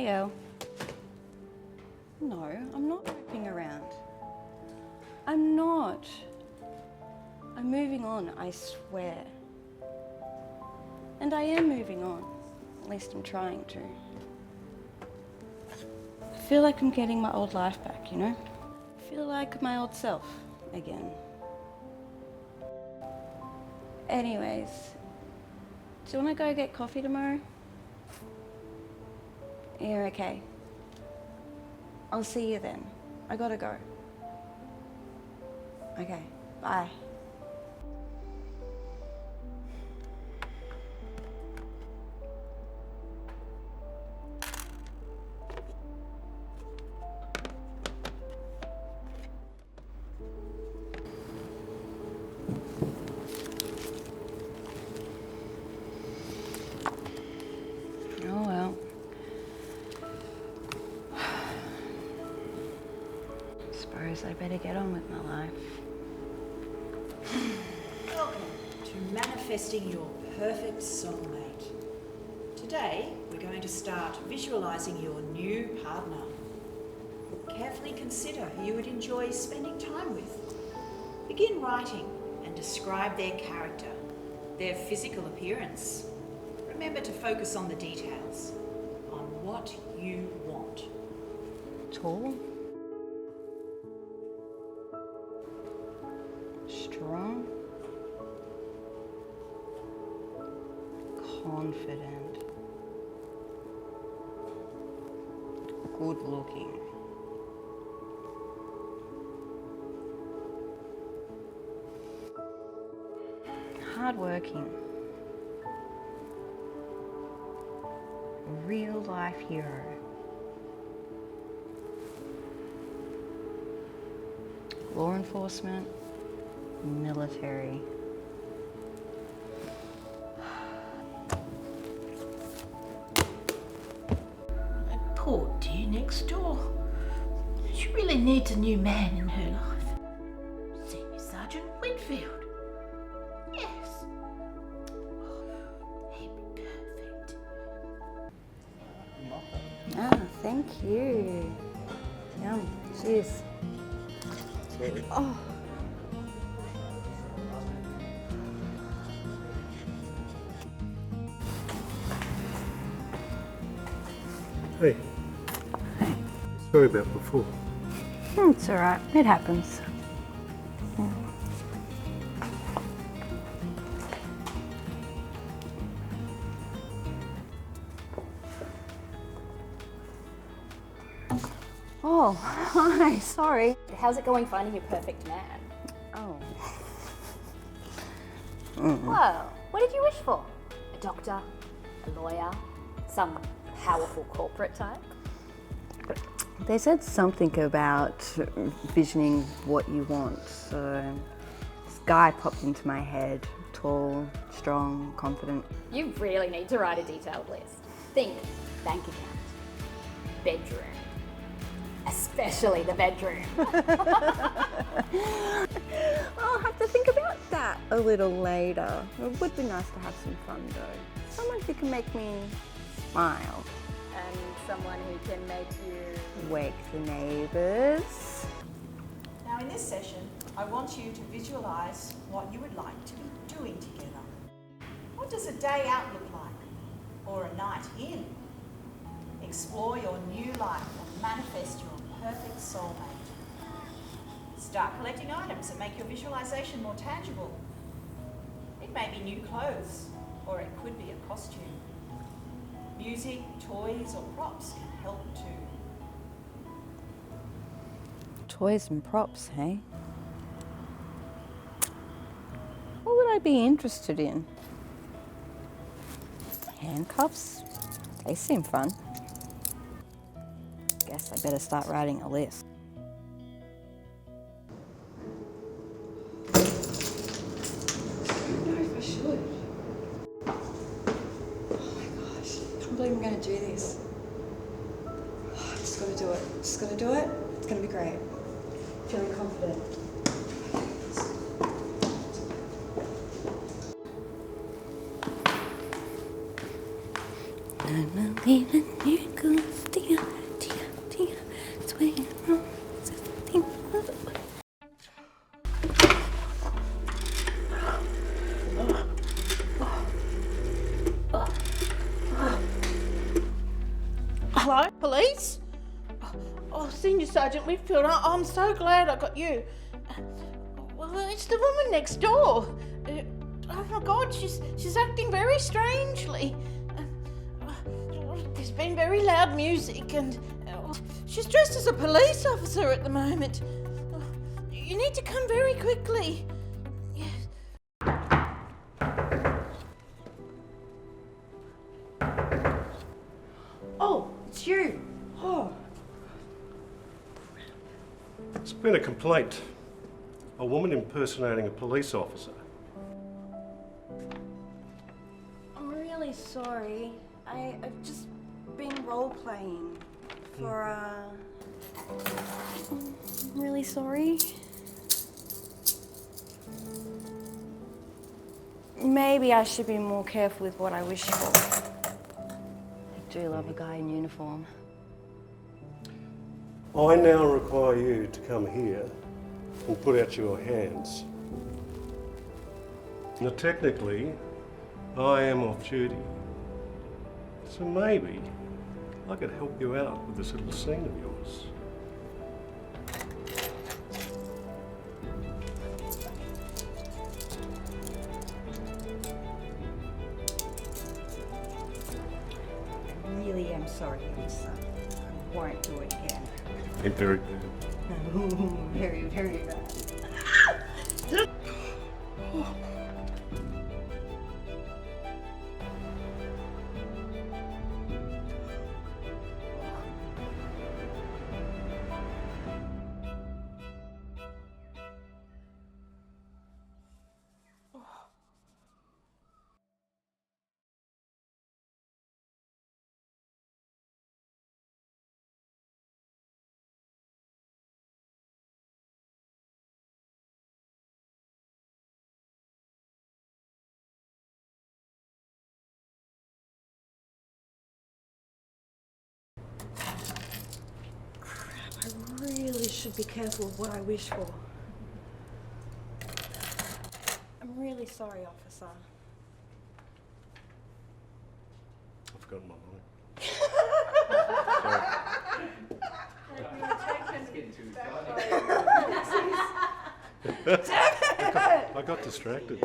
Hey, Elle. No, I'm not moping around. I'm not. I'm moving on, I swear. And I am moving on. At least I'm trying to. I feel like I'm getting my old life back, you know? I feel like my old self again. Anyways, do you want to go get coffee tomorrow? Yeah, okay. I'll see you then. I gotta go. Okay, bye. Oh well. Suppose I better get on with my life. Welcome to Manifesting Your Perfect Soulmate. Today, we're going to start visualizing your new partner. Carefully consider who you would enjoy spending time with. Begin writing and describe their character, their physical appearance. Remember to focus on the details, on what you want. Tall. Strong. Confident. Good looking. Hardworking. Real life hero. Law enforcement. Military. That poor dear next door. She really needs a new man in her life. Senior Sergeant Whitfield. Yes. Oh, he'd be perfect. Ah, thank you. Yum. Cheers. Cheers. Oh. Hey. Hey. Sorry about before. It's alright. It happens. Oh, hi. Sorry. How's it going finding your perfect man? Oh. Well, what did you wish for? A doctor? A lawyer? Some powerful corporate type? They said something about visioning what you want, so this guy popped into my head. Tall, strong, confident. You really need to write a detailed list. Think bank account, bedroom, especially the bedroom. I'll have to think about that a little later. It would be nice to have some fun though. Someone who can make me smile. And someone who can make you... Wake the neighbours. Now in this session, I want you to visualise what you would like to be doing together. What does a day out look like? Or a night in? Explore your new life and manifest your perfect soulmate. Start collecting items and make your visualisation more tangible. It may be new clothes, or it could be a costume. Music, toys or props can help too. Toys and props, hey? What would I be interested in? Handcuffs? They seem fun. Guess I better start writing a list. I don't know if I should. Oh my gosh, I can't believe I'm going to do this. Oh, I just got to do it. Just got to do it. It's going to be great. Feeling confident. I'm leaving you, Quilty. Senior Sergeant Whitfield. I'm so glad I got you. Well, it's the woman next door. Oh my God, she's acting very strangely. There's been very loud music and she's dressed as a police officer at the moment. You need to come very quickly. Yes. Oh, it's you. Oh. It's been a complaint. A woman impersonating a police officer. I'm really sorry. I've just been role-playing for, I'm really sorry. Maybe I should be more careful with what I wish for. I do love a guy in uniform. I now require you to come here and put out your hands. Now, technically, I am off duty. So maybe I could help you out with this little scene of yours. I really am sorry, Lisa. I won't do it again. Ain't very bad. Very, very bad. I really should be careful of what I wish for. I'm really sorry, officer. I've forgotten my mind. I got distracted.